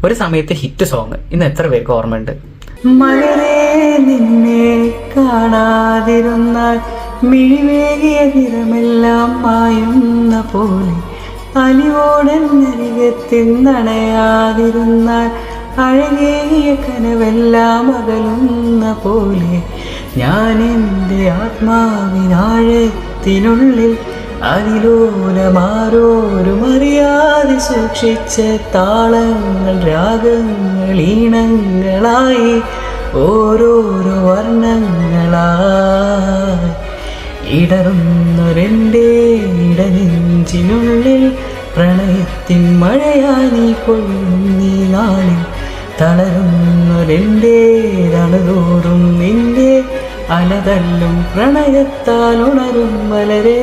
ഒരു സമയത്ത് hit song. ഇന്ന് എത്ര പേർക്ക് ഓർമ്മയുണ്ട്? മലരെ നിന്നെ കാണാതിരുന്നാൽ മിഴിവേകിയ നിറമെല്ലാം മായുന്ന പോലെ, അലിവോടരികത്തിൽ നനയാതിരുന്നാൽ അഴകേകിയ കനവെല്ലാം അകലുന്ന പോലെ, ഞാൻ എൻ്റെ ആത്മാവിനാഴത്തിനുള്ളിൽ അതിലോലമാരോരും അറിയാതെ സൂക്ഷിച്ച താളങ്ങൾ, രാഗങ്ങൾ, ഈണങ്ങളായി ഓരോരോ വർണ്ണങ്ങളായി ഇടറുന്നൊരെൻ്റെ ഇടനെഞ്ചിനുള്ളിൽ പ്രണയത്തിൻ മഴയായി നീ കൊള്ളും നീ നാളിൽ, തളരുന്നൊരെൻ്റെ തണുതോറും നിന്റെ അലതല്ലും പ്രണയത്താൽ ഉണരും മലരേ.